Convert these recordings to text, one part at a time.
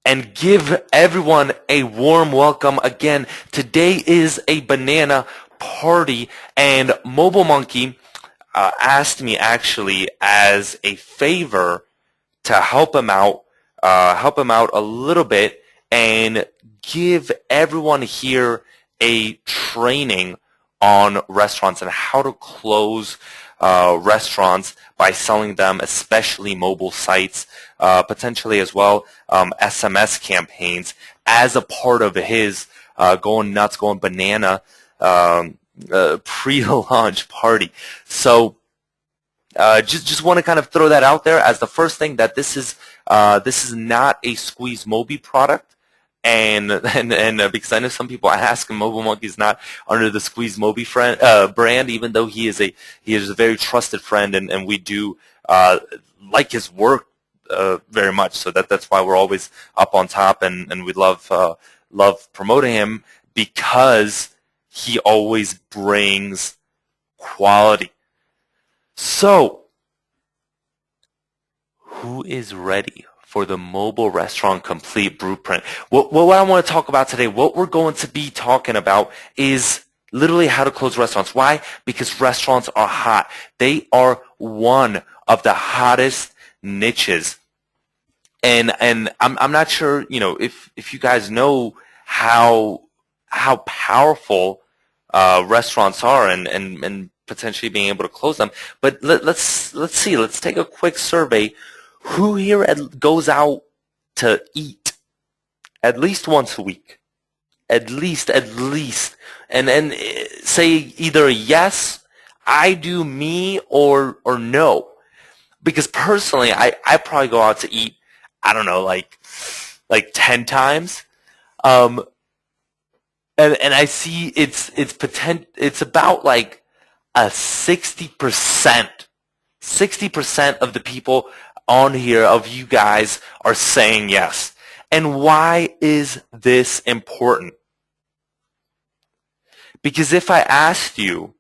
and give everyone a warm welcome. Again, today is a banana party, and Mobile Monkey asked me actually as a favor to help him out a little bit and give everyone here a training on restaurants and how to close restaurants by selling them, especially mobile sites, potentially as well SMS campaigns as a part of his going nuts, going banana pre-launch party. So just want to kind of throw that out there as the first thing, that this is not a SqueezeMobi product. And because I know some people ask, Mobile Monkey is not under the SqueezeMobi brand, even though he is a very trusted friend, and we do like his work very much. So that's why we're always up on top, and we love promoting him, because he always brings quality. So, who is ready for the mobile restaurant complete blueprint? What I want to talk about today, what we're going to be talking about, is literally how to close restaurants. Why? Because restaurants are hot. They are one of the hottest niches. And I'm not sure, if you guys know how powerful restaurants are, and potentially being able to close them. But let's see. Let's take a quick survey. Who here goes out to eat at least once a week? At least. And then say either yes, I do, me, or no. Because personally, I probably go out to eat, I don't know, like 10 times. And I see it's about like a 60% of the people on here, of you guys, are saying yes. And why is this important? Because if I asked you,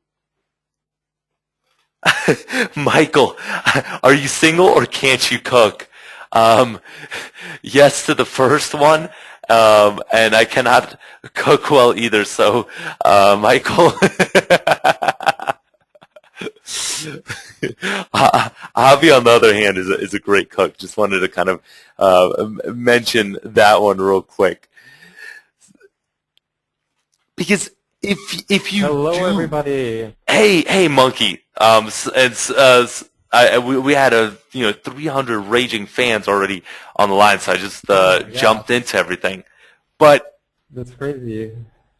Michael, are you single or can't you cook? Yes to the first one, and I cannot cook well either. So, Michael, Javi, on the other hand, is a great cook. Just wanted to kind of mention that one real quick, because if you Hello, do, everybody. hey, Monkey, we had 300 raging fans already on the line, so I just Yeah, jumped into everything. But that's crazy.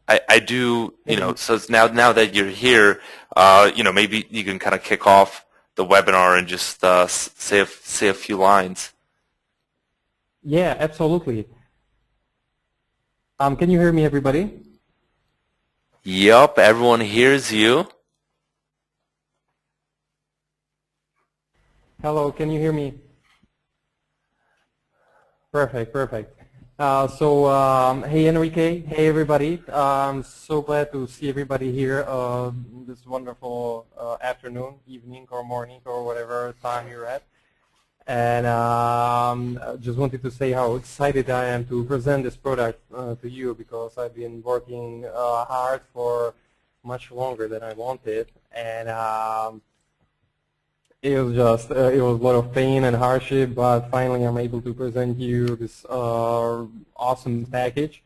I do, Hey, so it's now that you're here, maybe you can kind of kick off the webinar and just say a few lines. yeah, absolutely. Can you hear me, everybody? Yup, everyone hears you. Hello, can you hear me? Perfect. Hey, Enrique. Hey, everybody. So glad to see everybody here this wonderful afternoon, evening, or morning, or whatever time you're at. And just wanted to say how excited I am to present this product to you, because I've been working hard for much longer than I wanted, and it was a lot of pain and hardship, but finally I'm able to present you this awesome package,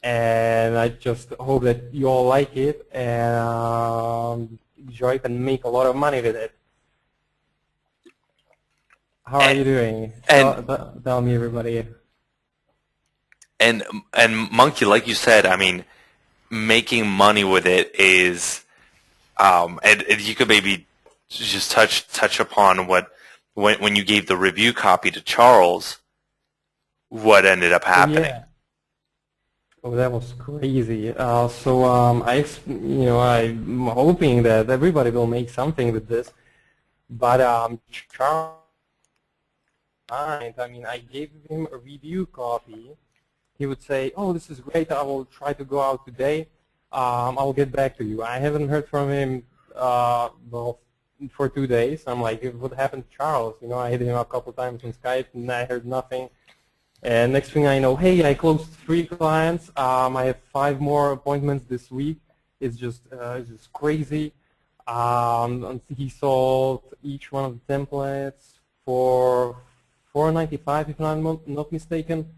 and I just hope that you all like it and enjoy it and make a lot of money with it. How are you doing? Tell me, everybody. And Monkey, like you said, I mean, making money with it is, and you could maybe just touch upon when you gave the review copy to Charles, what ended up happening. Yeah. Oh, that was crazy. I'm hoping that everybody will make something with this, but Charles, I mean, I gave him a review copy. He would say, "Oh, this is great. I will try to go out today. I'll get back to you." I haven't heard from him for 2 days. I'm like, what happened to Charles? I hit him a couple times on Skype and I heard nothing. And next thing I know, hey, I closed 3 clients. I have 5 more appointments this week. It's just crazy. And he sold each one of the templates for $4.95, if I'm not mistaken.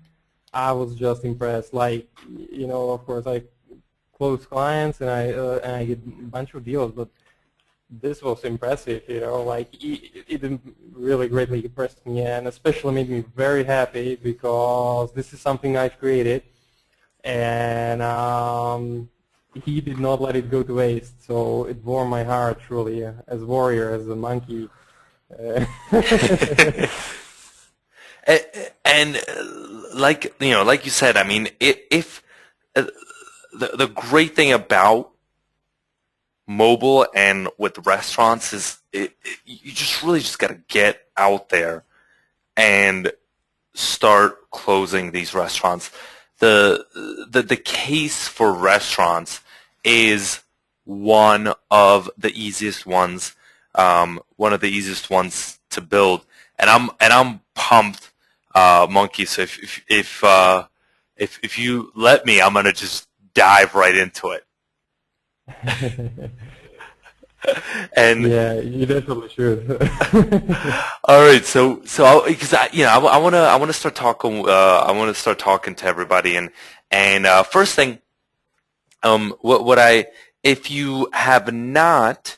I was just impressed. Like, of course, I close clients and I get a bunch of deals, but this was impressive, like it really greatly impressed me, and especially made me very happy because this is something I've created, and he did not let it go to waste, so it warmed my heart truly, as warrior, as a monkey. Uh, And like you said, I mean, if the great thing about mobile and with restaurants is you just really just got to get out there and start closing these restaurants. The case for restaurants is one of the easiest ones to build, and I'm pumped, Monkey. So if you let me, I'm gonna just dive right into it. And yeah, you definitely should. all right, so because I want to start talking to everybody, and first thing, what I if you have not,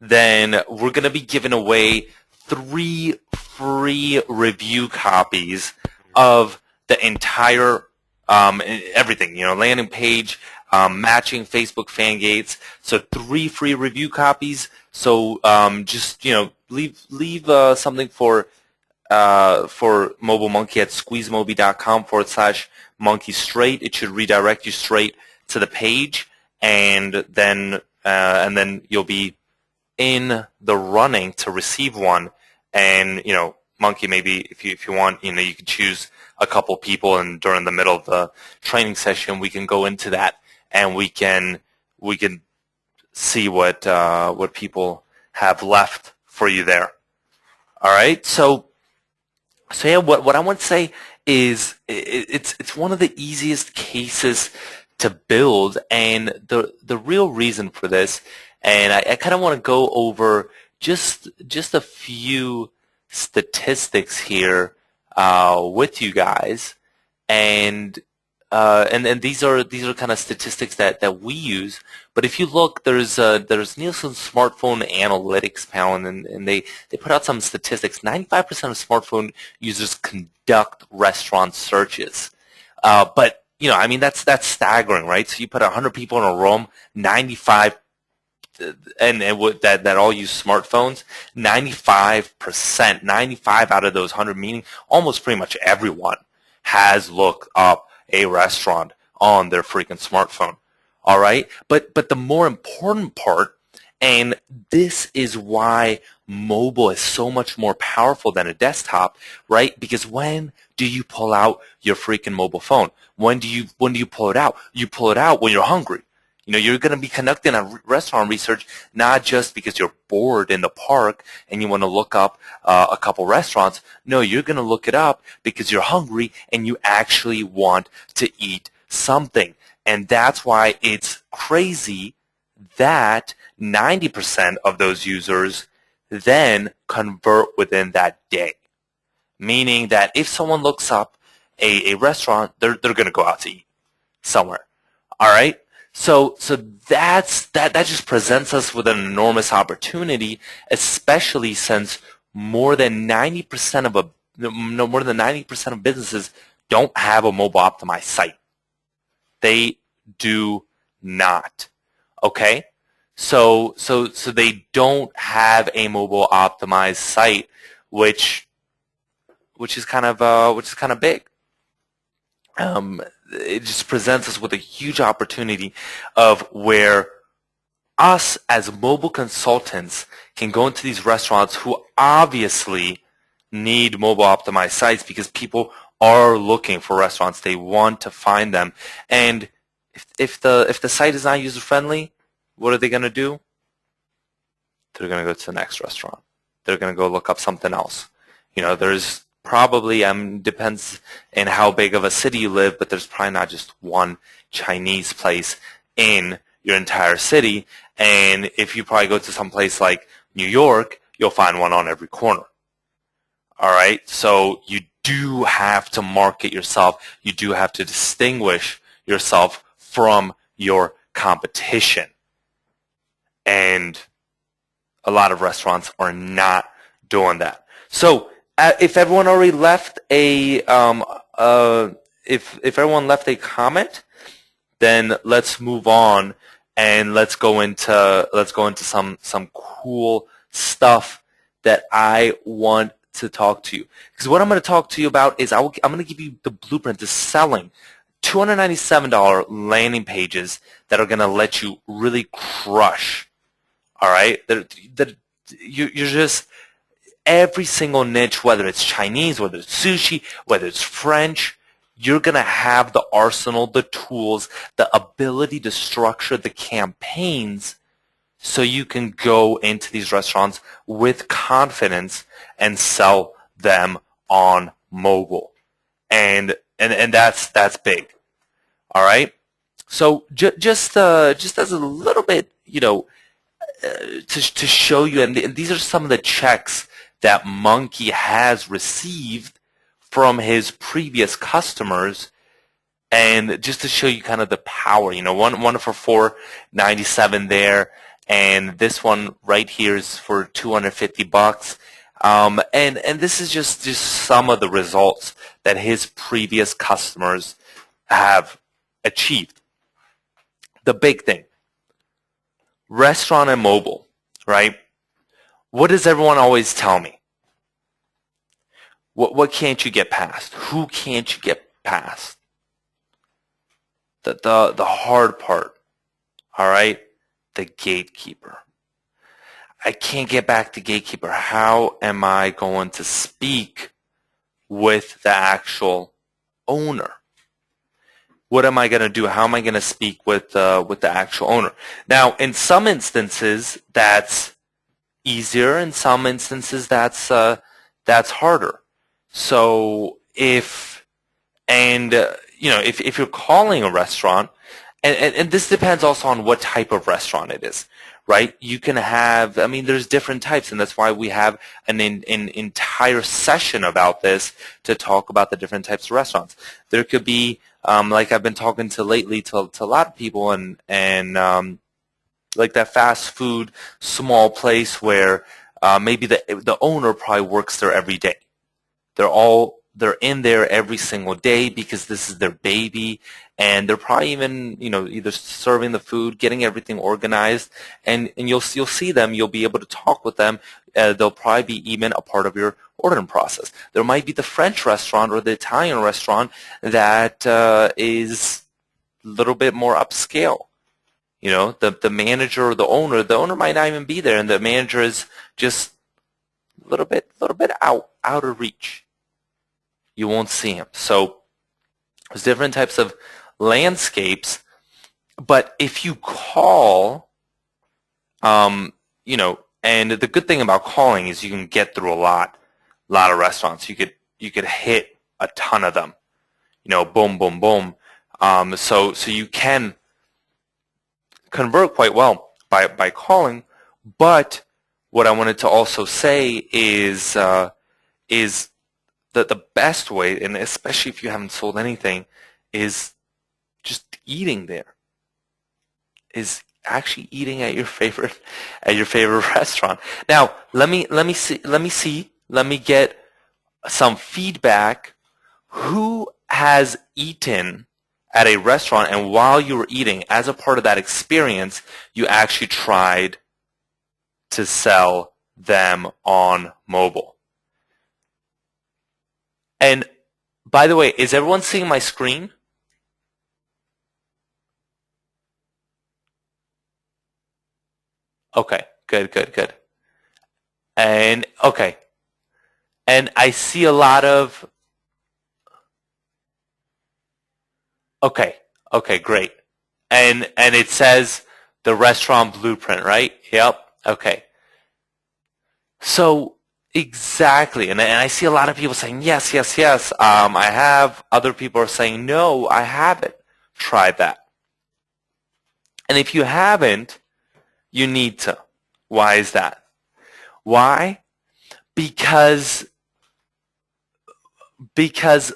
then we're gonna be giving away 3 free review copies of the entire everything, landing page, matching Facebook fan gates. So 3 free review copies. So just leave something for Mobile Monkey at squeezemobi.com/monkey straight. It should redirect you straight to the page, and then you'll be in the running to receive one. And Monkey, maybe if you want, you can choose a couple people, and during the middle of the training session, we can go into that, and we can see what people have left for you there. All right, so yeah, what I want to say is it's one of the easiest cases to build, and the real reason for this, and I kind of want to go over just a few statistics here with you guys, and these are kind of statistics that we use. But if you look, there's Nielsen smartphone analytics panel, and they put out some statistics. 95% of smartphone users conduct restaurant searches, but I mean that's staggering, right? So you put 100 people in a room, 95 that all use smartphones, 95%, 95 out of those 100, meaning almost pretty much everyone has looked up a restaurant on their freaking smartphone. All right? But the more important part, and this is why mobile is so much more powerful than a desktop, right? Because when do you pull out your freaking mobile phone? When do you pull it out? You pull it out when you're hungry. You're going to be conducting a restaurant research not just because you're bored in the park and you want to look up a couple restaurants. No, you're going to look it up because you're hungry and you actually want to eat something. And that's why it's crazy that 90% of those users then convert within that day. Meaning that if someone looks up a restaurant, they're going to go out to eat somewhere. All right? So that just presents us with an enormous opportunity, especially since more than 90% of businesses don't have a mobile optimized site. They do not. Okay? So they don't have a mobile optimized site, which is kind of big. It just presents us with a huge opportunity of where us as mobile consultants can go into these restaurants who obviously need mobile optimized sites because people are looking for restaurants. They want to find them. And if the site is not user friendly, what are they going to do? They're going to go to the next restaurant. They're going to go look up something else. There's probably, depends in how big of a city you live, but there's probably not just one Chinese place in your entire city. And if you probably go to some place like New York, you'll find one on every corner. All right, so you do have to market yourself. You do have to distinguish yourself from your competition. And a lot of restaurants are not doing that. So if everyone already left a if everyone left a comment, then let's move on and let's go into some cool stuff that I want to talk to you. Because what I'm going to talk to you about is I'm going to give you the blueprint to selling $297 landing pages that are going to let you really crush. All right, you're just every single niche, whether it's Chinese, whether it's sushi, whether it's French, you're going to have the arsenal, the tools, the ability to structure the campaigns so you can go into these restaurants with confidence and sell them on mobile. And that's big. All right? So just as a little bit, to show you, and these are some of the checks that Monkey has received from his previous customers, and just to show you kind of the power. One for $497 there, and this one right here is for $250. And this is just some of the results that his previous customers have achieved. The big thing. Restaurant and mobile, right? What does everyone always tell me? What can't you get past? Who can't you get past? The hard part, all right? The gatekeeper. I can't get back to gatekeeper. How am I going to speak with the actual owner? What am I going to do? How am I going to speak with the actual owner? Now, in some instances, that's easier. In some instances, that's harder. So if you're calling a restaurant, and this depends also on what type of restaurant it is, right? You can have, there's different types, and that's why we have an entire session about this to talk about the different types of restaurants. There could be, like I've been talking to lately to a lot of people, and like that fast food small place where maybe the owner probably works there every day. They're in there every single day because this is their baby, and they're probably even either serving the food, getting everything organized, and you'll see them. You'll be able to talk with them. They'll probably be even a part of your ordering process. There might be the French restaurant or the Italian restaurant that is a little bit more upscale. The manager or the owner might not even be there, and the manager is just a little bit out of reach. You won't see him. So there's different types of landscapes, but if you call, and the good thing about calling is you can get through a lot of restaurants. You could hit a ton of them. Boom, boom, boom. So you can convert quite well by calling, but what I wanted to also say is that the best way, and especially if you haven't sold anything, is just eating there. Is actually eating at your favorite restaurant. Now, let me get some feedback. Who has eaten at a restaurant, and while you were eating, as a part of that experience, you actually tried to sell them on mobile? And by the way, is everyone seeing my screen? Okay, good. And okay. And I see a lot of okay, great. And it says the restaurant blueprint, right? Yep. Okay. So Exactly. And I see a lot of people saying, yes, yes, yes, I have. Other people are saying, no, I haven't tried that. And if you haven't, you need to. Why is that? Why? Because because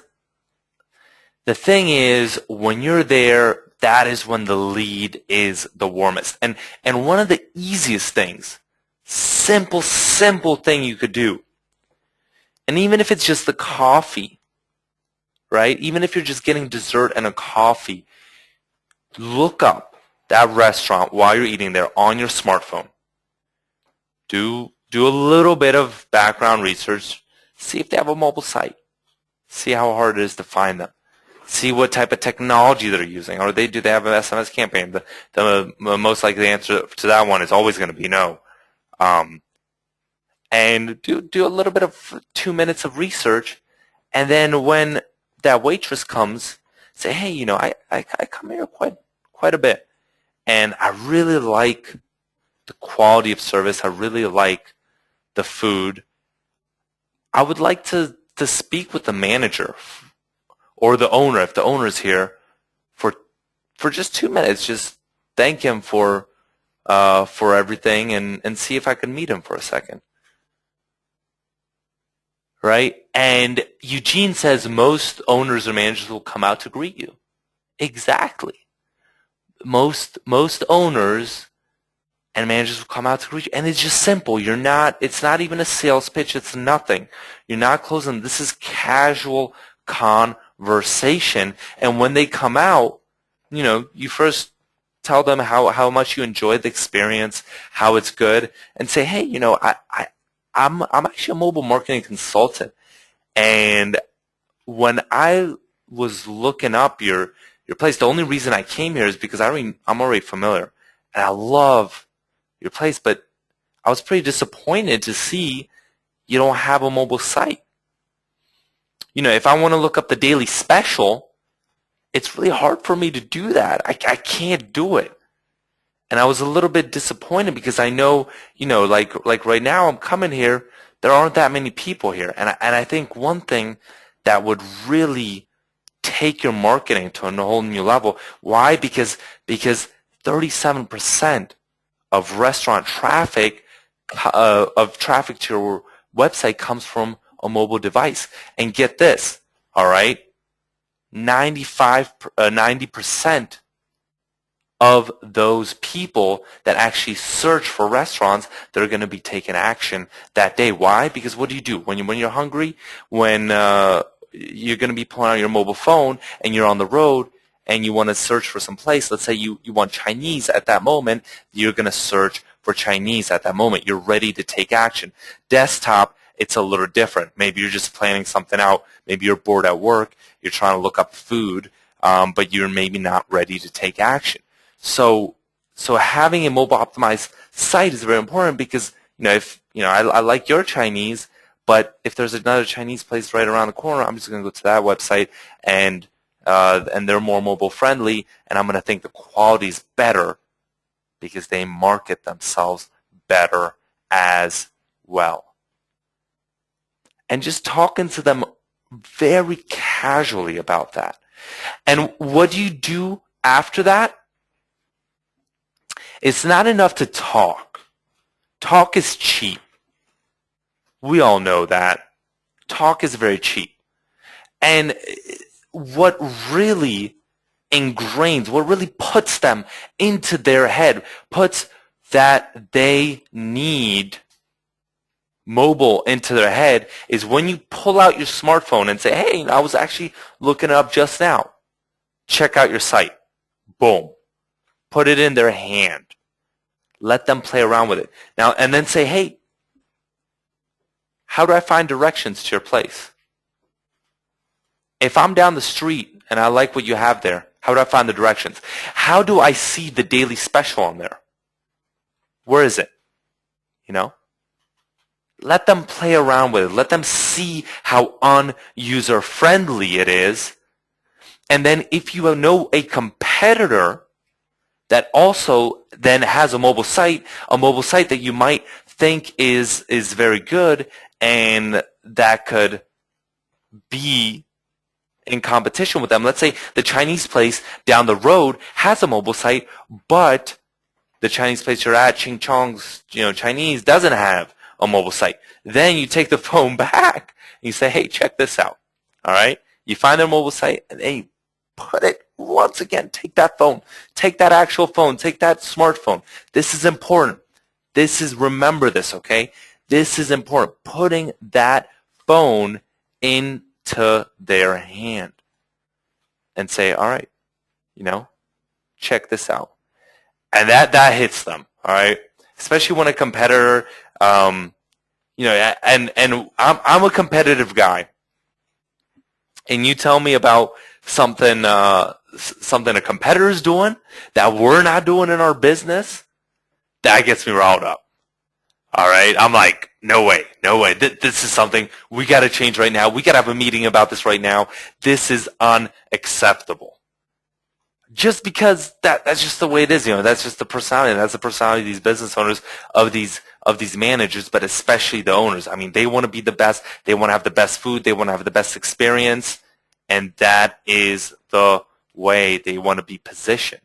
the thing is, when you're there, that is when the lead is the warmest. And one of the easiest things, simple thing you could do, and even if it's just the coffee, right? Even if you're just getting dessert and a coffee, look up that restaurant while you're eating there on your smartphone. Do a little bit of background research. See if they have a mobile site. See how hard it is to find them. See what type of technology they're using. Or do they have an SMS campaign? The most likely answer to that one is always going to be no. And do a little bit of 2 minutes of research, and then when that waitress comes, say, hey, you know, I come here quite a bit, and I really like the quality of service. I really like the food. I would like to speak with the manager or the owner, if the owner is here, for just 2 minutes. Just thank him for everything, and see if I can meet him for a second. Right? And Eugene says most owners or managers will come out to greet you. Exactly. Most owners and managers will come out to greet you. And it's just simple. It's not even a sales pitch. It's nothing. You're not closing. This is casual conversation. And when they come out, you know, you first tell them how much you enjoyed the experience, how it's good, and say, hey, you know, I'm actually a mobile marketing consultant, and when I was looking up your place, the only reason I came here is because I'm already familiar, and I love your place, but I was pretty disappointed to see you don't have a mobile site. You know, if I want to look up the daily special, it's really hard for me to do that. I can't do it. And I was a little bit disappointed because I know, you know, like right now I'm coming here, there aren't that many people here. And I think one thing that would really take your marketing to a whole new level. Why? Because 37% of restaurant traffic, of traffic to your website comes from a mobile device. And get this, all right, 90% of those people that actually search for restaurants, they're going to be taking action that day. Why? Because what do you do when you're hungry? When you're going to be pulling out your mobile phone and you're on the road and you want to search for some place. Let's say you want Chinese at that moment. You're going to search for Chinese at that moment. You're ready to take action. Desktop, it's a little different. Maybe you're just planning something out. Maybe you're bored at work. You're trying to look up food, but you're maybe not ready to take action. So having a mobile optimized site is very important because, you know, if, you know, I like your Chinese, but if there's another Chinese place right around the corner, I'm just going to go to that website and they're more mobile friendly, and I'm going to think the quality is better because they market themselves better as well. And just talking to them very casually about that. And what do you do after that? It's not enough to talk. Talk is cheap. We all know that. Talk is very cheap. And what really ingrains, what really puts them into their head, puts that they need mobile into their head, is when you pull out your smartphone and say, hey, I was actually looking it up just now. Check out your site. Boom. Put it in their hand. Let them play around with it. Now, and then say, hey, how do I find directions to your place? If I'm down the street and I like what you have there, how do I find the directions? How do I see the daily special on there? Where is it? You know? Let them play around with it. Let them see how un-user-friendly it is. And then if you know a competitor that also then has a mobile site that you might think is very good, and that could be in competition with them. Let's say the Chinese place down the road has a mobile site, but the Chinese place you're at, Ching Chong's, Chinese, doesn't have a mobile site. Then you take the phone back and you say, hey, check this out. All right? You find their mobile site and hey, put it once again. Take that phone. Take that actual phone. Take that smartphone. This is important. Remember this, okay? This is important. Putting that phone into their hand and say, all right, check this out. And that hits them, all right? Especially when a competitor, and I'm a competitive guy. And you tell me about something a competitor's doing that we're not doing in our business, that gets me riled up. All right? I'm like, no way. This is something we got to change right now. We got to have a meeting about this right now. This is unacceptable. Just because that's just the way it is, that's just the personality. That's the personality of these business owners, of these managers, but especially the owners. I mean, they want to be the best. They want to have the best food. They want to have the best experience. And that is the way they want to be positioned.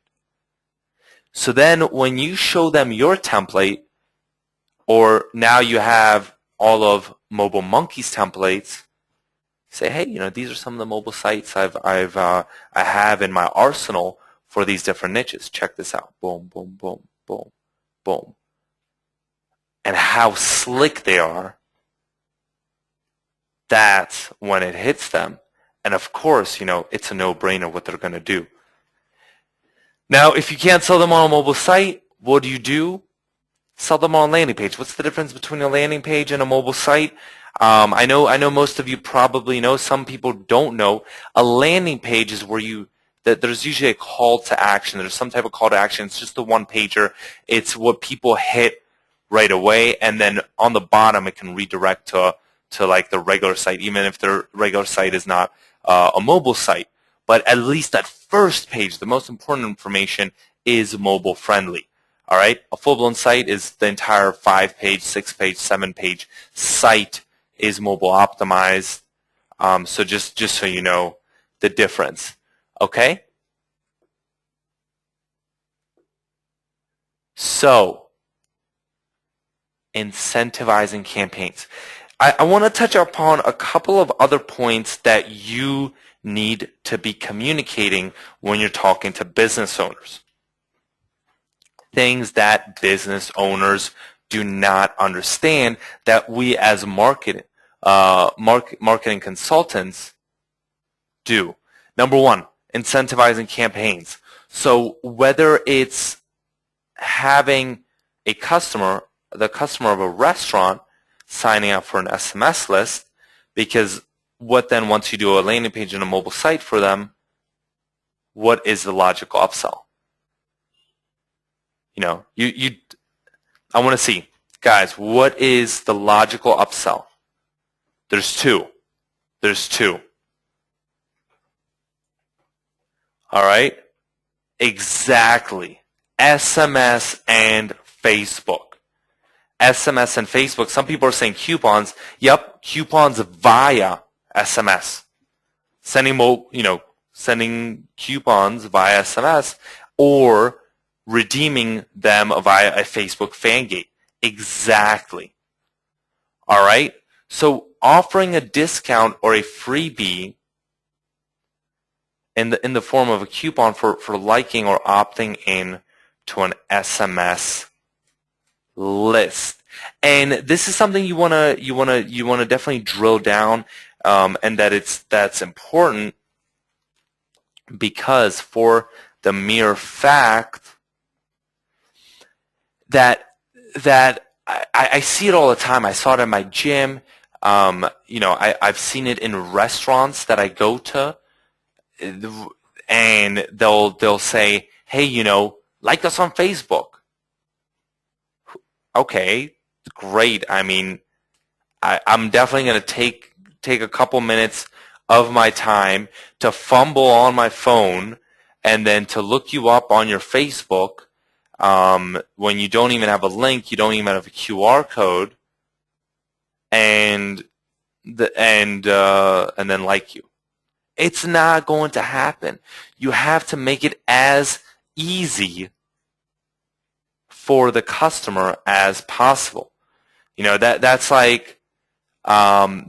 So then when you show them your template, or now you have all of Mobile Monkey's templates, say, hey, these are some of the mobile sites I have in my arsenal for these different niches. Check this out. Boom, boom, boom, boom, boom. And how slick they are, that's when it hits them. And of course, it's a no-brainer what they're going to do. Now, if you can't sell them on a mobile site, what do? Sell them on a landing page. What's the difference between a landing page and a mobile site? I know most of you probably know. Some people don't know. A landing page is where there's usually a call to action. There's some type of call to action. It's just the one pager. It's what people hit right away, and then on the bottom it can redirect to like the regular site, even if their regular site is not a mobile site. But at least that first page, the most important information, is mobile friendly. All right, a full-blown site is the entire 5-page, 6-page, 7-page site is mobile optimized. So just so you know the difference. Okay? So, incentivizing campaigns. I want to touch upon a couple of other points that you need to be communicating when you're talking to business owners. Things that business owners do not understand that we as marketing consultants do. Number one, incentivizing campaigns. So whether it's having the customer of a restaurant signing up for an SMS list, because once you do a landing page and a mobile site for them, what is the logical upsell? I want to see, guys, what is the logical upsell? There's two. All right? Exactly. SMS and Facebook. SMS and Facebook. Some people are saying coupons. Yep, coupons via SMS. Sending coupons via SMS or redeeming them via a Facebook fan gate. Exactly. All right? So offering a discount or a freebie in the form of a coupon for liking or opting in to an SMS list. And this is something you wanna definitely drill down, and that's important, because for the mere fact that I see it all the time. I saw it at my gym. I've seen it in restaurants that I go to, and they'll say, hey, like us on Facebook. Okay, great. I mean, I'm definitely going to take a couple minutes of my time to fumble on my phone and then to look you up on your Facebook when you don't even have a link, you don't even have a QR code, and and then like you. It's not going to happen. You have to make it as easy for the customer as possible. That's like telling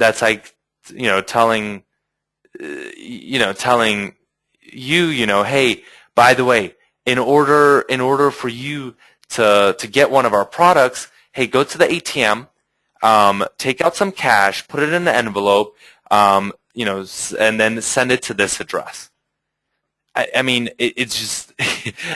telling you, hey, by the way, in order for you to get one of our products, hey, go to the ATM, take out some cash, put it in an envelope, and then send it to this address. I mean, it's just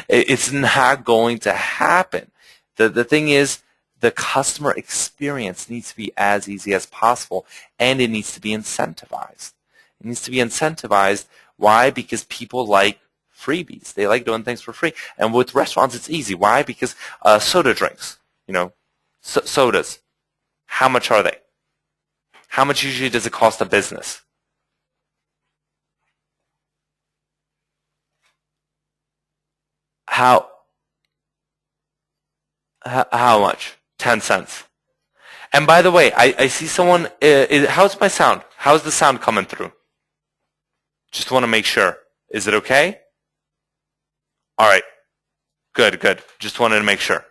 it's not going to happen. The thing is, the customer experience needs to be as easy as possible, and it needs to be incentivized. It needs to be incentivized. Why? Because people like freebies. They like doing things for free. And with restaurants, it's easy. Why? Because soda drinks, sodas, how much are they? How much usually does it cost a business? How much? 10 cents. And by the way, I see someone, how's my sound? How's the sound coming through? Just want to make sure. Is it okay? All right. Good. Just wanted to make sure.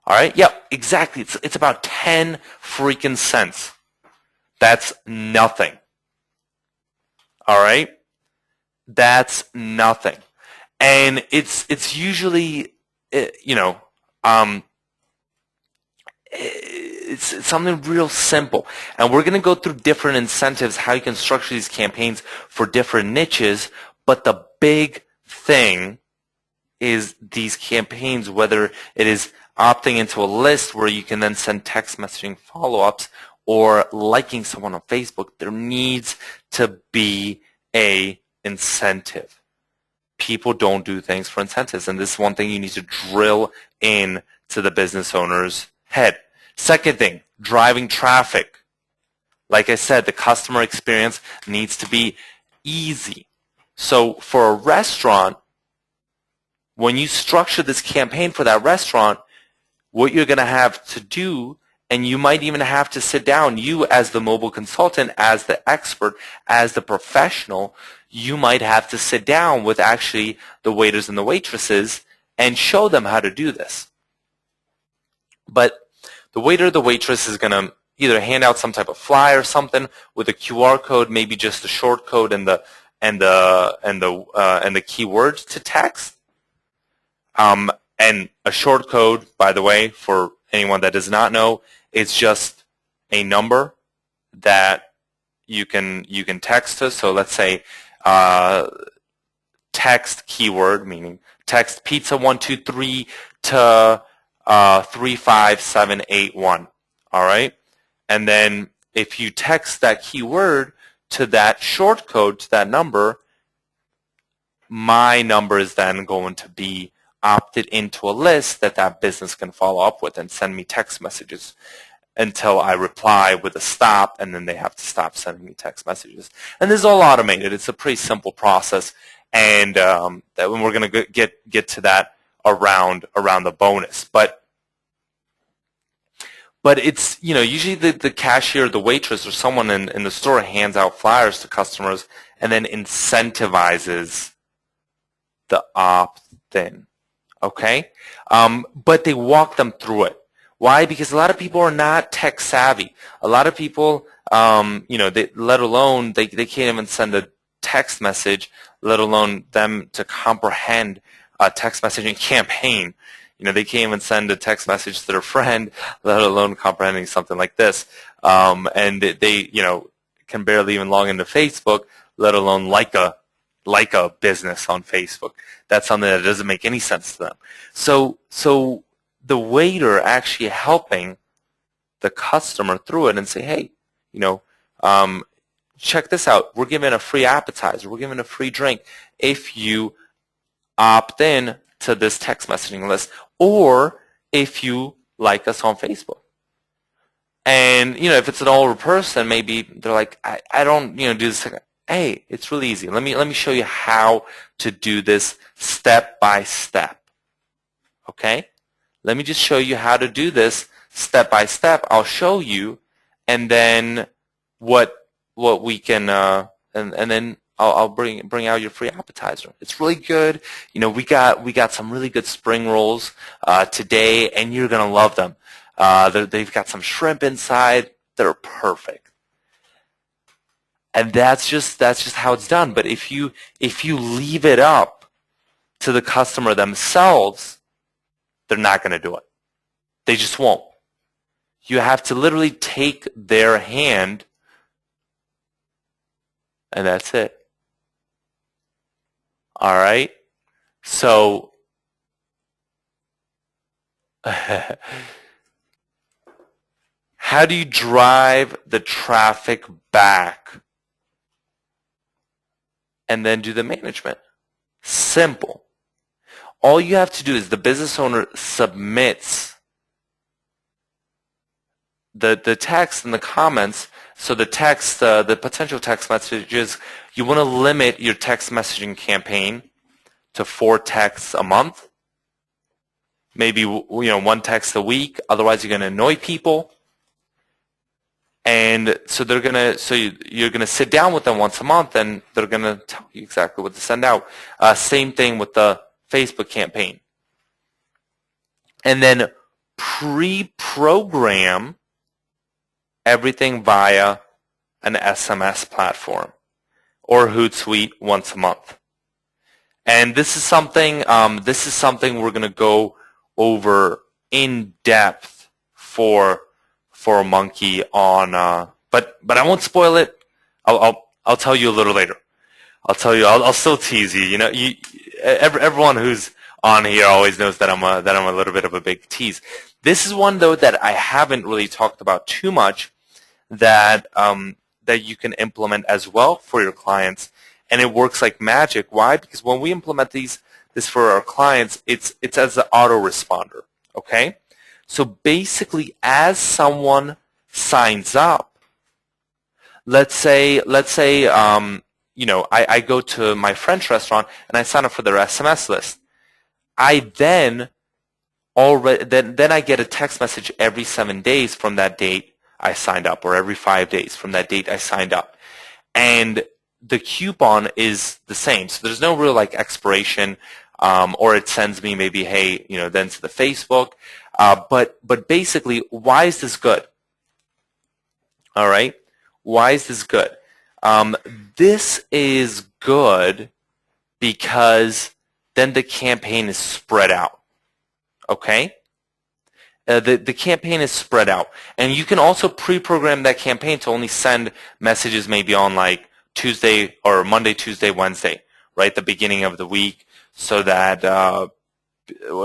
All right. Yep, exactly. It's about 10 freaking cents. That's nothing. All right? That's nothing. And it's usually, it's something real simple. And we're going to go through different incentives, how you can structure these campaigns for different niches. But the big thing is these campaigns, whether it is opting into a list where you can then send text messaging follow-ups or liking someone on Facebook, there needs to be a incentive. People don't do things for incentives, and this is one thing you need to drill in to the business owner's head. Second thing, driving traffic. Like I said, the customer experience needs to be easy. So for a restaurant, when you structure this campaign for that restaurant, what you're going to have to do, and you might even have to sit down, you as the mobile consultant, as the expert, as the professional, you might have to sit down with actually the waiters and the waitresses and show them how to do this. But the waiter or the waitress is going to either hand out some type of flyer or something with a QR code, maybe just a short code and the keyword to text. And a short code, by the way, for anyone that does not know, it's just a number that you can text to. So let's say text keyword, meaning text pizza 123 to 35781. All right, and then if you text that keyword to that short code, to that number, my number is then going to be opted into a list that business can follow up with and send me text messages until I reply with a stop, and then they have to stop sending me text messages. And this is all automated. It's a pretty simple process, and that when we're going to get to that around the bonus. But it's, usually the cashier, the waitress, or someone in the store hands out flyers to customers and then incentivizes the opt-in. Okay? But they walk them through it. Why? Because a lot of people are not tech savvy. A lot of people, let alone, they can't even send a text message, let alone them to comprehend a text messaging campaign. They can't even send a text message to their friend, let alone comprehending something like this. And they can barely even log into Facebook, let alone like a business on Facebook. That's something that doesn't make any sense to them. So the waiter actually helping the customer through it and say, hey, check this out. We're giving a free appetizer. We're giving a free drink if you opt in to this text messaging list, or if you like us on Facebook. And if it's an older person, maybe they're like, I don't do this. Hey, it's really easy. Let me show you how to do this step by step. Okay? Let me just show you how to do this step by step. I'll show you, and then what we can and then I'll bring out your free appetizer. It's really good. You know, we got some really good spring rolls today, and you're gonna love them. They've got some shrimp inside. They're perfect. And that's just how it's done. But if you leave it up to the customer themselves, they're not going to do it. They just won't. You have to literally take their hand, and that's it. All right? So how do you drive the traffic back and then do the management? Simple. All you have to do is the business owner submits the text in the comments. So the text, the potential text messages, you want to limit your text messaging campaign to 4 texts a month. Maybe, you know, 1 text a week. Otherwise, you're going to annoy people. And so you're gonna sit down with them once a month, and they're gonna tell you exactly what to send out. Same thing with the Facebook campaign. And then pre-program everything via an SMS platform or Hootsuite once a month. And this is something we're gonna go over in depth for a monkey on, but I won't spoil it. I'll tell you a little later. I'll still tease you. You know, everyone who's on here always knows that I'm a little bit of a big tease. This is one though that I haven't really talked about too much, that you can implement as well for your clients, and it works like magic. Why? Because when we implement this for our clients, it's as an autoresponder. Okay. So basically, as someone signs up, let's say, you know, I go to my French restaurant and I sign up for their SMS list. I then I get a text message every 7 days from that date I signed up, or every 5 days from that date I signed up, and the coupon is the same. So there's no real like expiration, or it sends me maybe, hey, you know, then to the Facebook. But basically, why is this good? All right, why is this good? This is good because then the campaign is spread out. Okay, the campaign is spread out, and you can also pre-program that campaign to only send messages maybe on like Tuesday or Monday, Tuesday, Wednesday, right, the beginning of the week, so that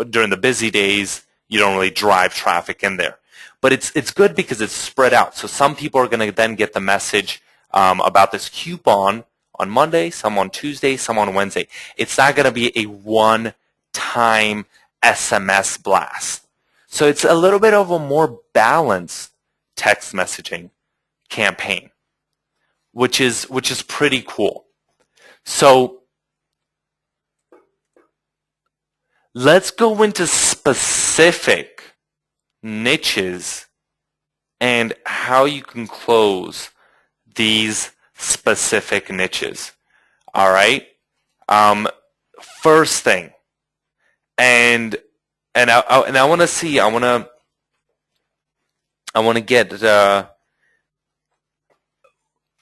during the busy days you don't really drive traffic in there. But it's good because it's spread out. So some people are going to then get the message about this coupon on Monday, some on Tuesday, some on Wednesday. It's not going to be a one-time SMS blast. So it's a little bit of a more balanced text messaging campaign, which is pretty cool. So let's go into specific niches and how you can close these specific niches. All right. First thing, and I want to see. I want to get.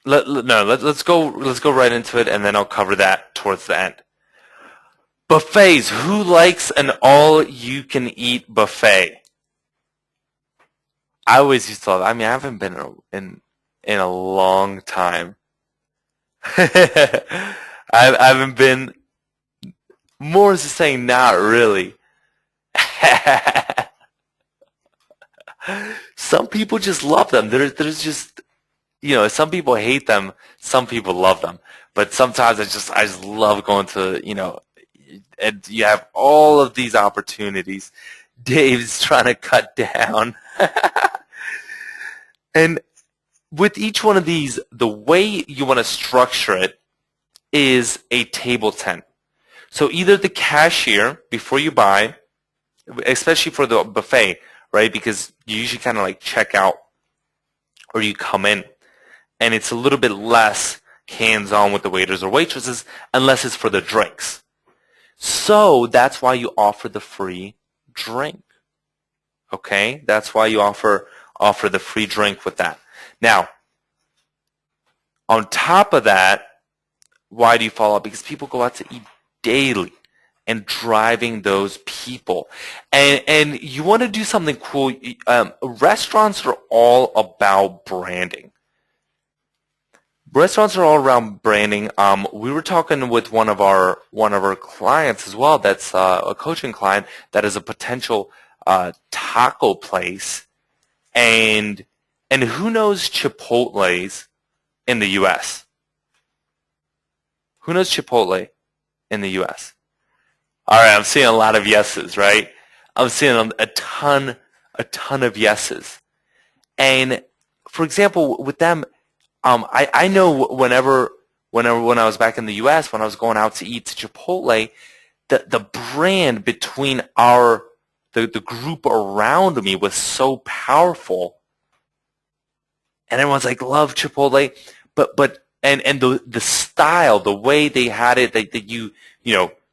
Let's go right into it, and then I'll cover that towards the end. Buffets. Who likes an all-you-can-eat buffet? I always used to love it. I mean, I haven't been in a long time. I haven't been. More is to say, not really. Some people just love them. There's just, you know, some people hate them. Some people love them. But sometimes I just love going to, you know, and you have all of these opportunities. Dave's trying to cut down. And with each one of these, the way you want to structure it is a table tent. So either the cashier, before you buy, especially for the buffet, right, because you usually kind of like check out or you come in, and it's a little bit less hands-on with the waiters or waitresses unless it's for the drinks. So that's why you offer the free drink. Okay? That's why you offer the free drink with that. Now, on top of that, why do you follow up? Because people go out to eat daily, and driving those people. And you want to do something cool. Restaurants are all about branding. Restaurants are all around branding. We were talking with one of our clients as well. That's a coaching client that is a potential taco place, and who knows Chipotle's in the U.S. Who knows Chipotle in the U.S.? All right, I'm seeing a lot of yeses, right? I'm seeing a ton of yeses. And for example, with them, I know when I was back in the U.S., when I was going out to eat to Chipotle, the brand between the group around me was so powerful, and everyone's like, love Chipotle, but the style, the way they had it, that you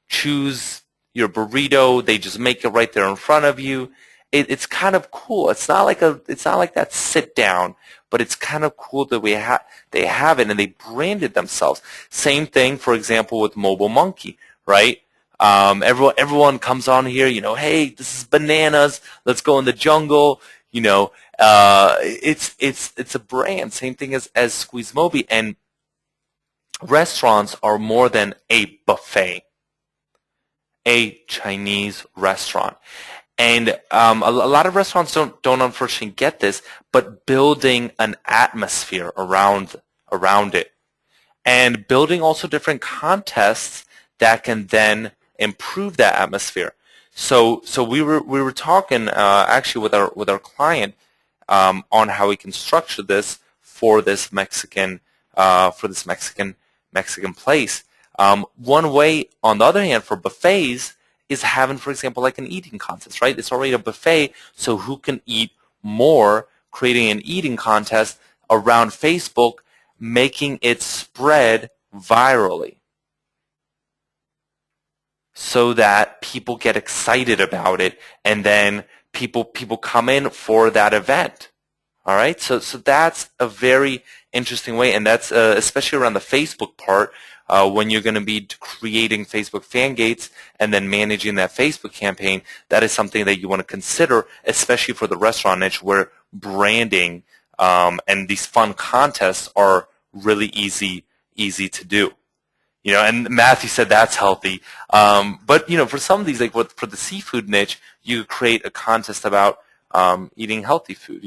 choose your burrito, they just make it right there in front of you. It's kind of cool. It's not like that sit down, but it's kind of cool that they have it and they branded themselves. Same thing, for example, with Mobile Monkey, right? Everyone comes on here, hey, this is bananas. Let's go in the jungle. It's a brand. Same thing as SqueezeMobi. And restaurants are more than a buffet, a Chinese restaurant. And a lot of restaurants don't unfortunately get this, but building an atmosphere around it, and building also different contests that can then improve that atmosphere. So we were talking actually with our client on how we can structure this for this Mexican place. One way, on the other hand, for buffets is having, for example, like an eating contest, right? It's already a buffet, so who can eat more, creating an eating contest around Facebook, making it spread virally so that people get excited about it, and then people come in for that event. All right, so that's a very interesting way, and that's especially around the Facebook part, when you're going to be creating Facebook fan gates and then managing that Facebook campaign. That is something that you want to consider, especially for the restaurant niche, where branding and these fun contests are really easy to do. And Matthew said that's healthy, but for some of these, like for the seafood niche, you create a contest about eating healthy food,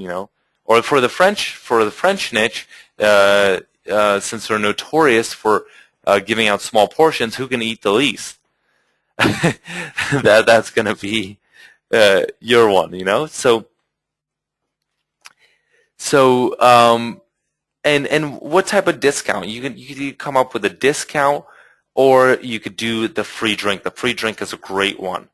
or for the French niche, since they're notorious for giving out small portions, who can eat the least? That's going to be your one, So and what type of discount? You could come up with a discount, or you could do the free drink. The free drink is a great one.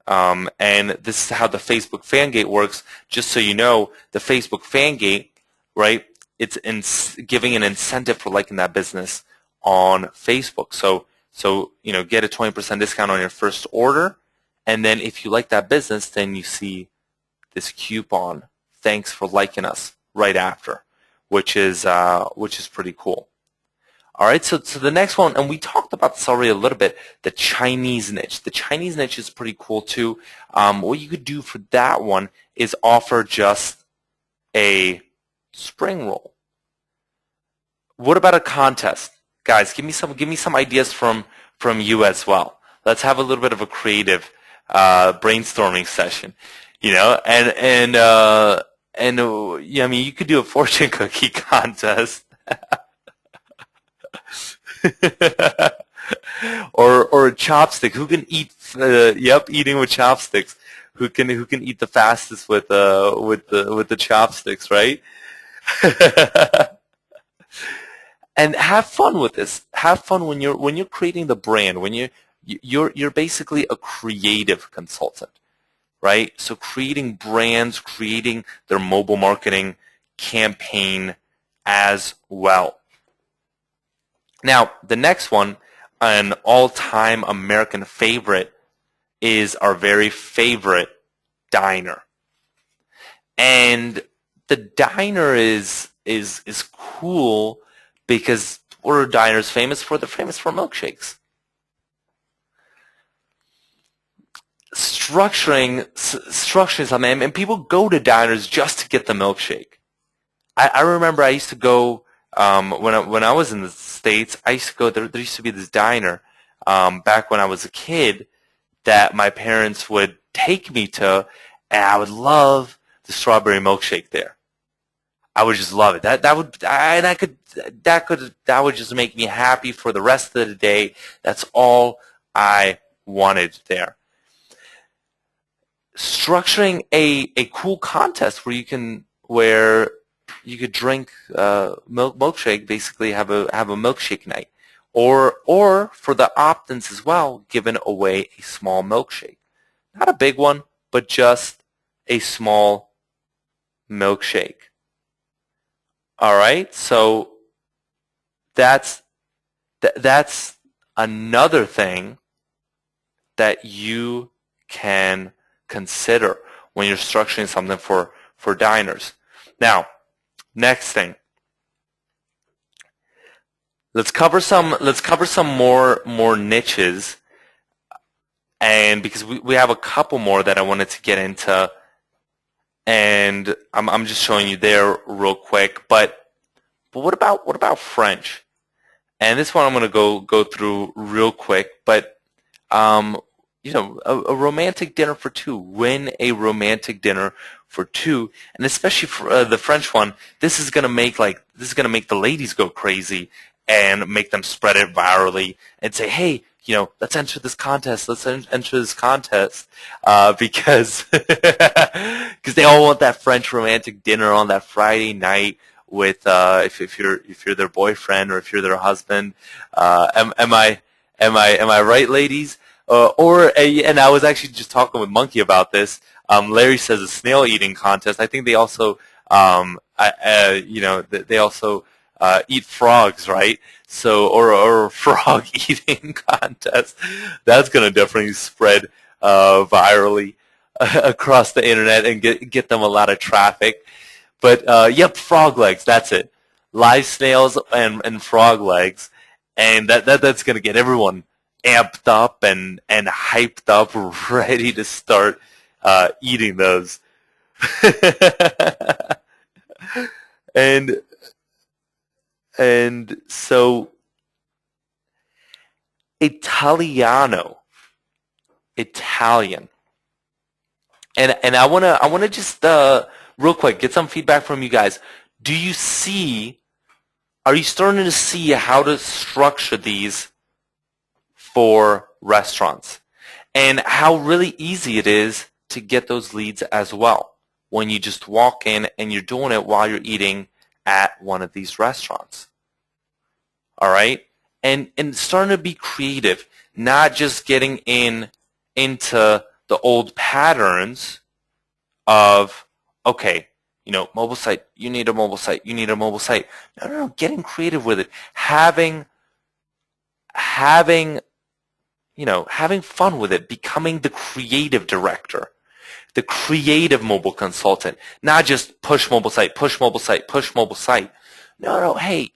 And this is how the Facebook fan gate works. Just so you know, the Facebook fan gate, right? It's giving an incentive for liking that business on Facebook. So get a 20% discount on your first order, and then if you like that business, then you see this coupon. Thanks for liking us right after, which is pretty cool. All right, so the next one, and we talked about this already a little bit, the Chinese niche. The Chinese niche is pretty cool too. What you could do for that one is offer just a spring roll. What about a contest? Guys, give me some ideas from you as well. Let's have a little bit of a creative brainstorming session, and I mean, you could do a fortune cookie contest. or a chopstick. Who can eat? Eating with chopsticks. Who can eat the fastest with the chopsticks, right? And have fun with this. Have fun when you're creating the brand. When you're basically a creative consultant, right? So creating brands, creating their mobile marketing campaign as well. Now, the next one, an all-time American favorite, is our very favorite diner. And the diner is cool because what are diners famous for? They're famous for milkshakes. Structuring something, and people go to diners just to get the milkshake. I remember I used to go when I was in the States. I used to go there. There used to be this diner back when I was a kid that my parents would take me to, and I would love the strawberry milkshake there. I would just love it. That would just make me happy for the rest of the day. That's all I wanted there. Structuring a cool contest where you could drink milkshake, basically have a milkshake night, or for the opt-ins as well, giving away a small milkshake, not a big one, but just a small milkshake. All right, so that's another thing that you can consider when you're structuring something for diners. Now, next thing. Let's cover some more niches, and because we have a couple more that I wanted to get into, and I'm just showing you there real quick. But what about French? And this one I'm going to go through real quick. But a romantic dinner for two. Win a romantic dinner for two, and especially for the French one, this is gonna make the ladies go crazy and make them spread it virally and say, hey, let's enter this contest. Let's enter this contest because because they all want that French romantic dinner on that Friday night with if you're their boyfriend or if you're their husband. Am I right, ladies? And I was actually just talking with Monkey about this. Larry says a snail eating contest. I think they also, they also eat frogs, right? So, or a frog eating contest. That's gonna definitely spread virally across the internet and get them a lot of traffic. But yep, frog legs. That's it. Live snails and frog legs, and that's gonna get everyone amped up and hyped up, ready to start eating those. and so Italian, and I wanna just real quick get some feedback from you guys. Are you starting to see how to structure these for restaurants, and how really easy it is to get those leads as well when you just walk in and you're doing it while you're eating at one of these restaurants? All right, and starting to be creative, not just getting into the old patterns of, okay, mobile site, you need a mobile site, you need a mobile site. No, getting creative with it, having fun with it, becoming the creative director, the creative mobile consultant, not just push mobile site, push mobile site, push mobile site. No, hey,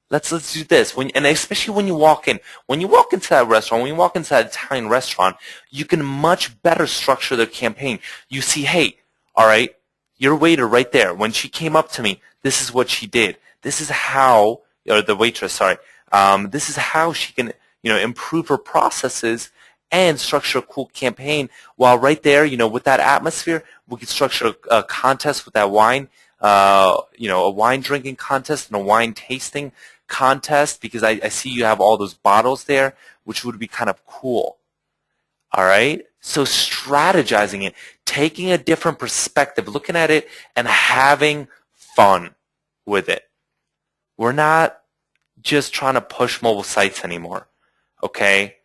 let's do this. And especially when you walk into that restaurant, when you walk into that Italian restaurant, you can much better structure the campaign. You see, hey, all right, your waiter right there, when she came up to me, this is what she did. This is how, or the waitress, sorry, this is how she can, improve her processes and structure a cool campaign. While right there, with that atmosphere, we could structure a contest with that wine, a wine drinking contest and a wine tasting contest, because I see you have all those bottles there, which would be kind of cool. All right? So strategizing it, taking a different perspective, looking at it, and having fun with it. We're not just trying to push mobile sites anymore, okay?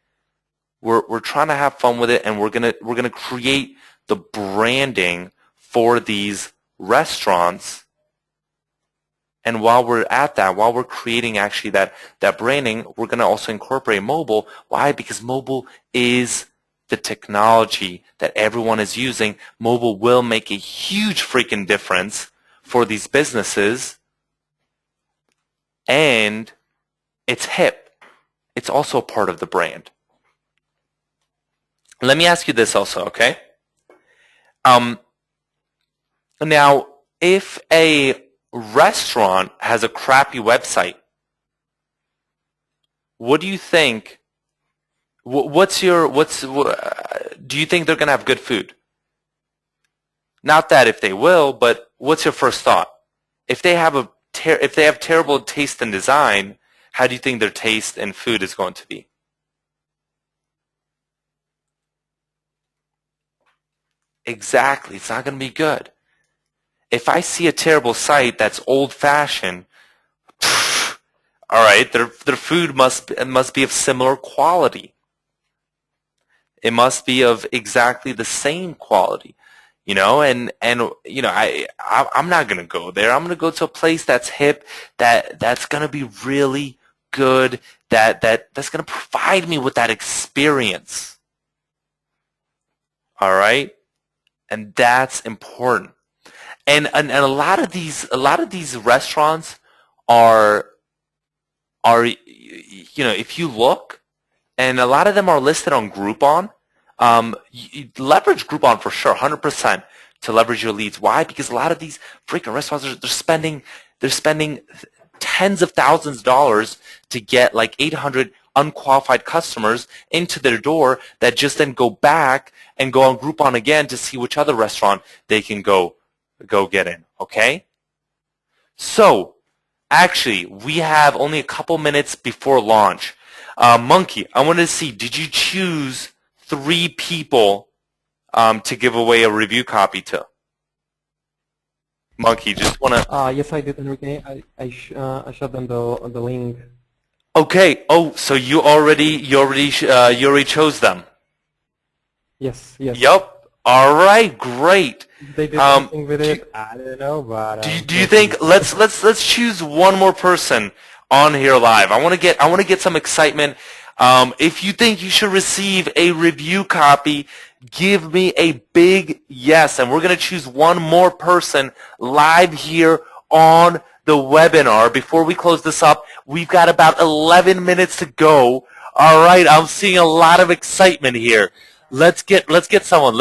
We're trying to have fun with it, and we're gonna create the branding for these restaurants And while we're at that, while we're creating actually that branding, we're going to also incorporate mobile. Why? Because mobile is the technology that everyone is using. Mobile will make a huge freaking difference for these businesses. And it's hip. It's also a part of the brand. Let me ask you this also, okay? Now, if a restaurant has a crappy website, what do you think? Do you think they're gonna have good food? Not that if they will, but what's your first thought? If they have terrible taste and design, how do you think their taste and food is going to be? Exactly, it's not going to be good. If I see a terrible site that's old-fashioned, all right, their food must be of similar quality. It must be of exactly the same quality, and you know I'm not gonna go there. I'm gonna go to a place that's hip, that's gonna be really good, that's gonna provide me with that experience. All right, and that's important. And a lot of these restaurants are if you look, and a lot of them are listed on Groupon. You leverage Groupon for sure, 100% to leverage your leads. Why? Because a lot of these freaking restaurants they're spending tens of thousands of dollars to get like 800 unqualified customers into their door that just then go back and go on Groupon again to see which other restaurant they can go get in. Okay? So, actually, we have only a couple minutes before launch. Monkey, I wanted to see, did you choose 3 people to give away a review copy to? Monkey, just want to... Yes, I did, Enrique. I showed them the link. Okay. Oh, so you already chose them. Yes. Yep. All right. Great. They did something with it. I don't know, but Do you think let's choose one more person on here live? I want to get some excitement. If you think you should receive a review copy, give me a big yes, and we're going to choose one more person live here on the webinar. Before we close this up, we've got about 11 minutes to go. All right, I'm seeing a lot of excitement here. Let's get someone.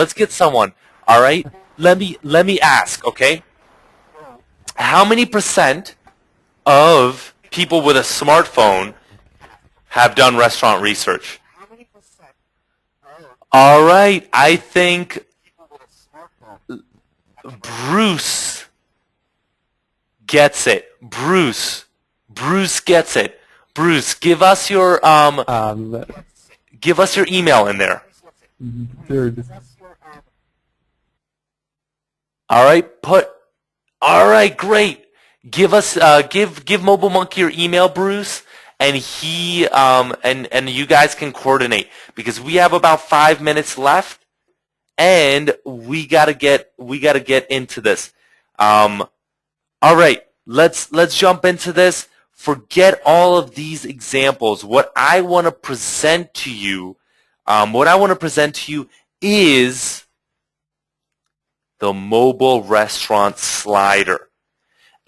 All right, let me ask, okay? How many percent of people with a smartphone have done restaurant research? All right, I think Bruce gets it. Bruce gets it. Bruce, give us your email in there. All right, great. Give us give Mobile Monkey your email, Bruce, and he and you guys can coordinate, because we have about 5 minutes left, and we gotta get into this. All right, let's jump into this. Forget all of these examples. What I want to present to you, is the mobile restaurant slider.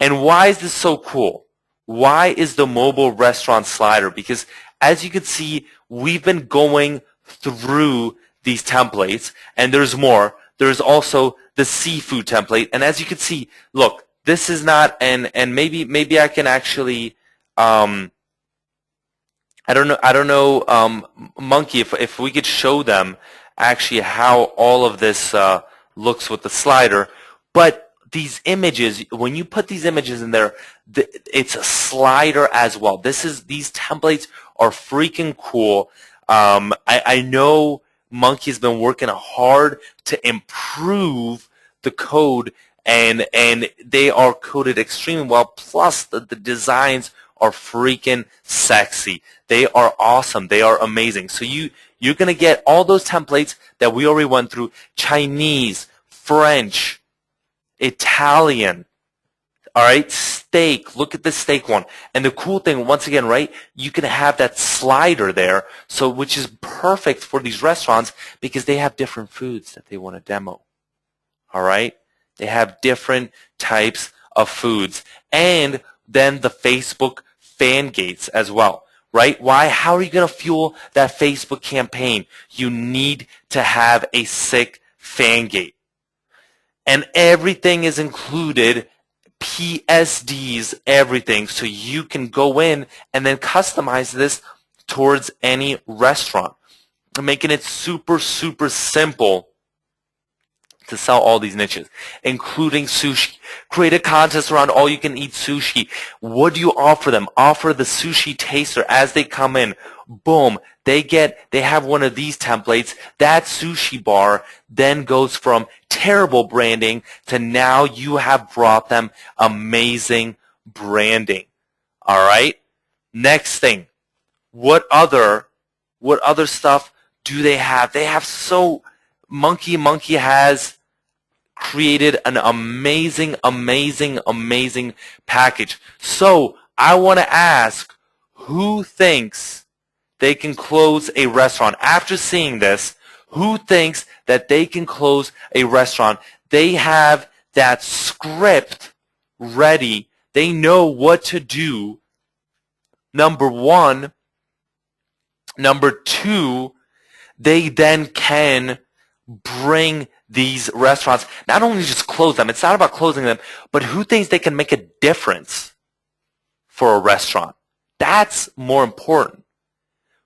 And why is this so cool? Why is the mobile restaurant slider? Because as you can see, we've been going through these templates, and there's more. There's also the seafood template, and as you can see, look, this is not, and maybe I can actually, I don't know, Monkey, if we could show them actually how all of this looks with the slider. But these images, when you put these images in there, it's a slider as well. These templates are freaking cool. I know Monkey's been working hard to improve the code, and they are coded extremely well. Plus, the designs are freaking sexy. They are awesome. They are amazing. So you're going to get all those templates that we already went through: Chinese, French, Italian, All right, steak. Look at the steak one. And the cool thing, once again, right, you can have that slider there, so which is perfect for these restaurants because they have different foods that they want to demo. All right, they have different types of foods, and then the Facebook fan gates as well. Right? Why? How are you going to fuel that Facebook campaign? You need to have a sick fan gate. And everything is included, PSDs, everything. So you can go in and then customize this towards any restaurant, making it super, super simple to sell all these niches, including sushi. Create a contest around all you can eat sushi. What do you offer them? Offer the sushi taster as they come in. Boom. They have one of these templates. That sushi bar then goes from terrible branding to now you have brought them amazing branding. All right. Next thing. What other stuff do they have? They have Monkey has created an amazing package. So I want to ask, who thinks they can close a restaurant? After seeing this, who thinks that they can close a restaurant? They have that script ready. They know what to do. Number one. Number two, they then can bring these restaurants, not only just close them, it's not about closing them, but who thinks they can make a difference for a restaurant? That's more important.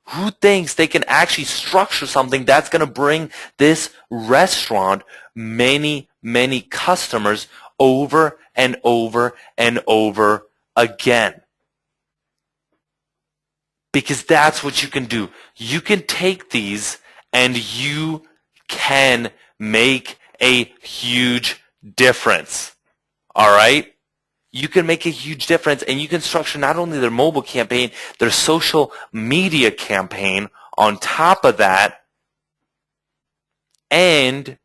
Who thinks they can actually structure something that's going to bring this restaurant many, many customers over and over and over again? Because that's what you can do. You can take these and you can make a huge difference. All right? You can make a huge difference, and you can structure not only their mobile campaign, their social media campaign on top of that, and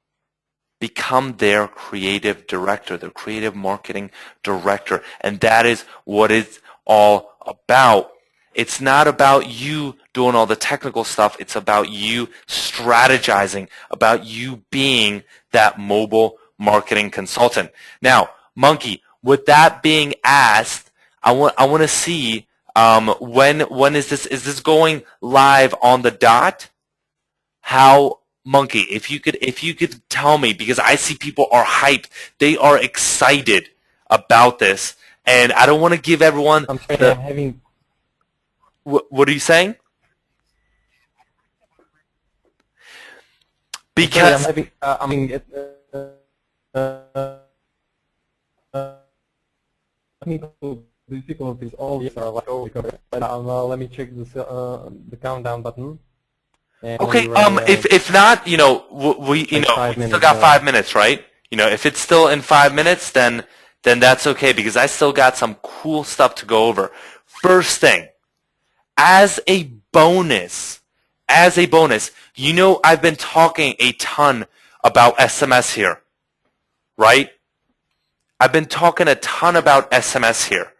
become their creative director, their creative marketing director. And that is what it's all about. It's not about you doing all the technical stuff. It's about you strategizing, about you being that mobile marketing consultant. Now, Monkey, with that being asked, I want to see when is this going live on the dot? How, Monkey, if you could tell me, because I see people are hyped, they are excited about this, and I don't want to give everyone. I'm sorry, I'm having. What are you saying? Because Because I'm having technical difficulties. All these are like over. But let me check the countdown button. And okay, we'll be ready, if not, we like we 5 still minutes. got 5 minutes, right? If it's still in 5 minutes, then that's okay, because I still got some cool stuff to go over. First thing, as a bonus, I've been talking a ton about SMS here, right? I've been talking a ton about SMS here.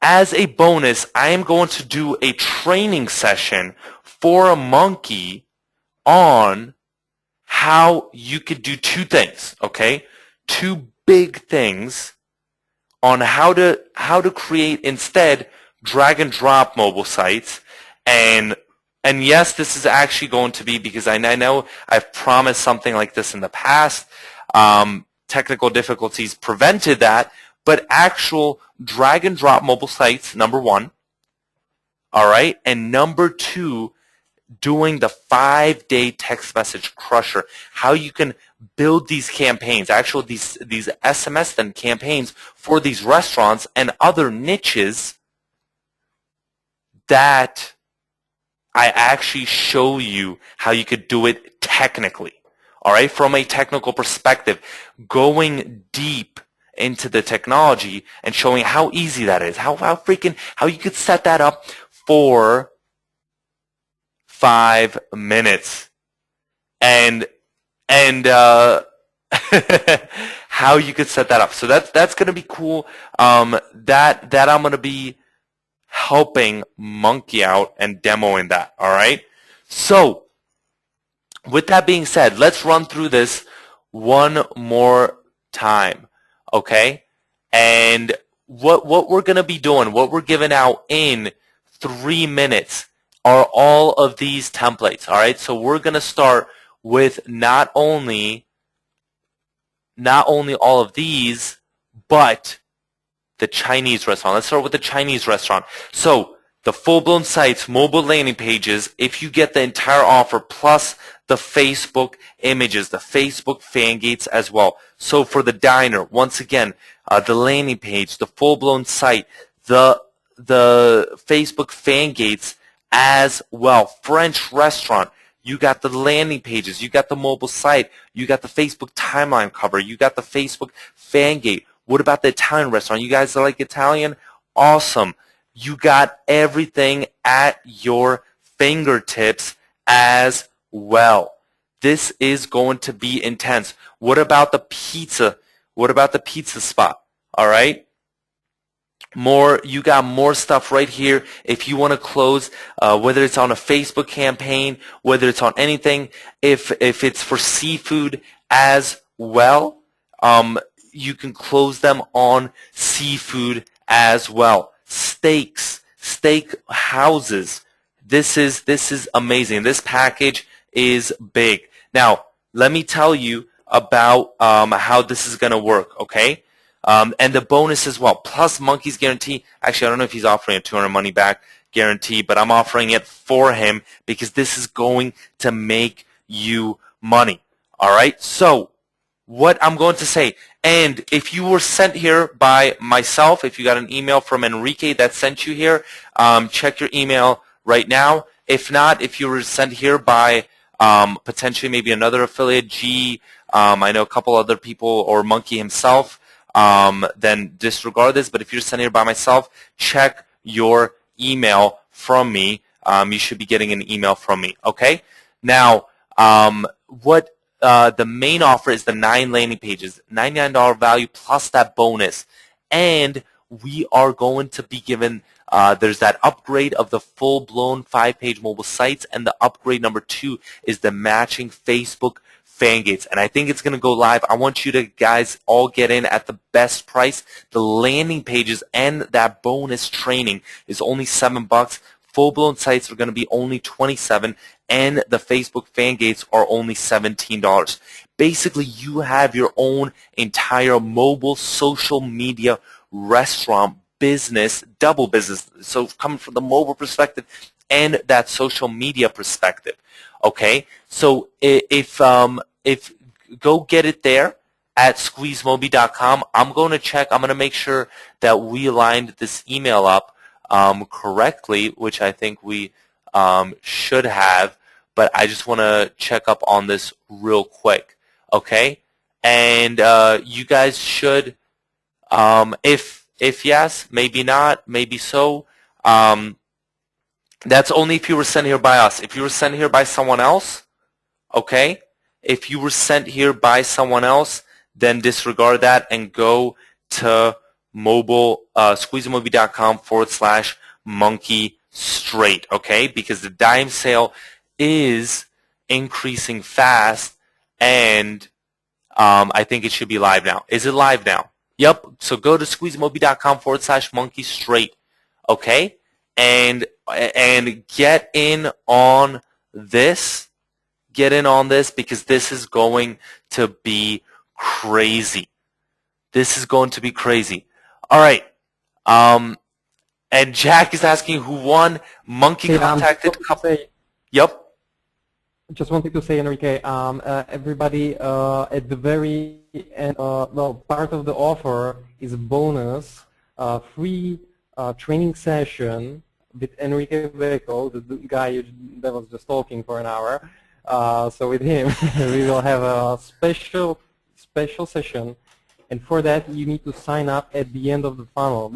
As a bonus, I am going to do a training session for a Monkey on how you could do two things, okay? Two big things on how to create instead drag and drop mobile sites. And yes, this is actually going to be, because I know I've promised something like this in the past. Technical difficulties prevented that, but actual drag and drop mobile sites, number one. All right, and number two, doing the 5-day text message crusher, how you can build these campaigns, these SMS then campaigns for these restaurants and other niches that I actually show you how you could do it technically. All right, from a technical perspective, going deep into the technology and showing how easy that is, how you could set that up for 5 minutes, and how you could set that up. So that's going to be cool. That I'm going to be helping Monkey out and demoing that. All right. So with that being said, let's run through this one more time. Okay. And what we're going to be doing, what we're giving out in 3 minutes are all of these templates. All right. So we're going to start with not only all of these, but the Chinese restaurant. Let's start with the Chinese restaurant. So the full-blown sites, mobile landing pages, if you get the entire offer plus the Facebook images, the Facebook fan gates as well. So for the diner, once again, the landing page, the full-blown site, the Facebook fan gates as well. French restaurant, you got the landing pages, you got the mobile site, you got the Facebook timeline cover, you got the Facebook fan gate. What about the Italian restaurant? You guys like Italian? Awesome. You got everything at your fingertips as well. This is going to be intense. What about the pizza? What about the pizza spot? All right. You got more stuff right here. If you want to close, whether it's on a Facebook campaign, whether it's on anything, if it's for seafood as well, you can close them on seafood as well. Steaks, steak houses. This is amazing. This package is big. Now, let me tell you about how this is going to work, okay? And the bonus as well, plus Monkey's guarantee. Actually, I don't know if he's offering a 200 money back guarantee, but I'm offering it for him because this is going to make you money. All right? So what I'm going to say, and if you were sent here by myself, if you got an email from Enrique that sent you here, check your email right now. If not, if you were sent here by potentially maybe another affiliate, I know a couple other people, or Monkey himself, then disregard this. But if you're sent here by myself, check your email from me. You should be getting an email from me. Okay? Now, the main offer is the 9 landing pages, $99 value plus that bonus. And we are going to be given, there's that upgrade of the full-blown 5-page mobile sites, and the upgrade number 2 is the matching Facebook fan gates. And I think it's going to go live. I want you to guys all get in at the best price. The landing pages and that bonus training is only $7. Full-blown sites are going to be only $27, and the Facebook fan gates are only $17. Basically, you have your own entire mobile social media restaurant business, double business. So coming from the mobile perspective and that social media perspective. Okay, so if go get it there at SqueezeMobi.com. I'm going to check. I'm going to make sure that we aligned this email up correctly, which I think we should have, but I just want to check up on this real quick, okay? And you guys should, if yes, maybe not, maybe so. That's only if you were sent here by us. If you were sent here by someone else, okay? If you were sent here by someone else, then disregard that and go to SqueezeMobi.com/monkey straight, okay? Because the dime sale is increasing fast, and I think it should be live now. Is it live now? Yep. So go to SqueezeMobi.com/monkey straight, okay? And get in on this. Get in on this because this is going to be crazy. This is going to be crazy. All right. And Jack is asking who won. Monkey contacted couple. Yep. Just wanted to say, Enrique, everybody at the very end, well, part of the offer is a bonus, free training session with Enrique Beco, the guy that was just talking for an hour. So with him, we will have a special session, and for that you need to sign up at the end of the funnel.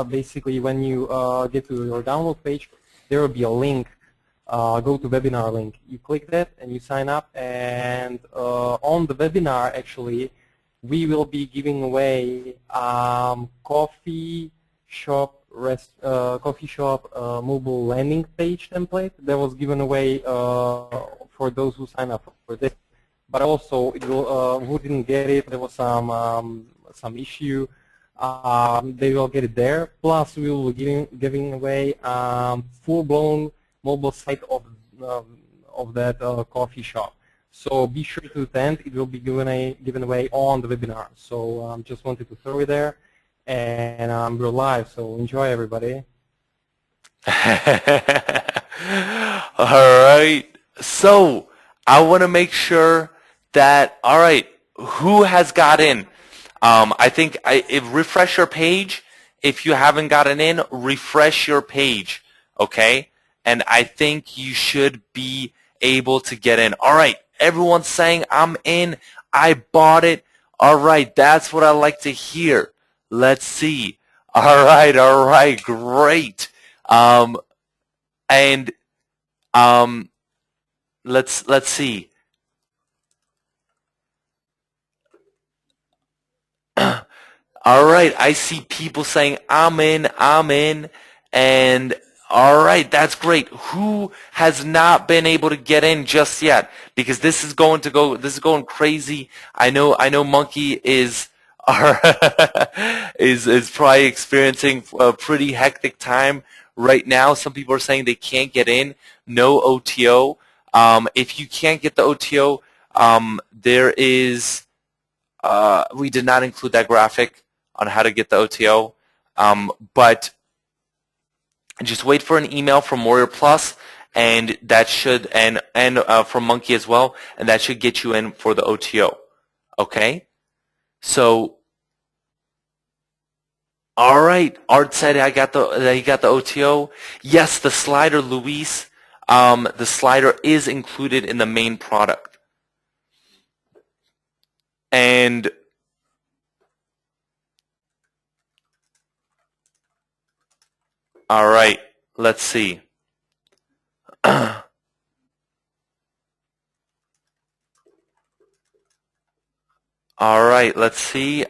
Basically, when you get to your download page, there will be a link. Go to webinar link. You click that and you sign up, and on the webinar, actually, we will be giving away coffee shop mobile landing page template that was given away for those who sign up for this. But also, it will, who didn't get it, there was some issue. They will get it there. Plus, we will be giving away full-blown mobile site of that coffee shop. So be sure to attend. It will be given away on the webinar. So just wanted to throw it there, and we're live. So enjoy, everybody. All right. So I want to make sure that, all right, who has got in? I think refresh your page. If you haven't gotten in, refresh your page, okay? And I think you should be able to get in. All right, everyone's saying I'm in. I bought it. All right, that's what I like to hear. Let's see. All right, great. And let's see. All right, I see people saying I'm in, and all right, that's great. Who has not been able to get in just yet? Because this is going crazy. I know Monkey is is probably experiencing a pretty hectic time right now. Some people are saying they can't get in, no OTO. If you can't get the OTO, there is we did not include that graphic on how to get the OTO, but just wait for an email from Warrior Plus, and that should and from Monkey as well, and that should get you in for the OTO. Okay, so all right, Art said he got the OTO. Yes, the slider, Luis. The slider is included in the main product, and all right, let's see. All right, let's see.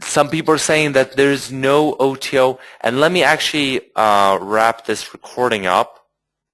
Some people are saying that there's no OTO, and let me actually wrap this recording up.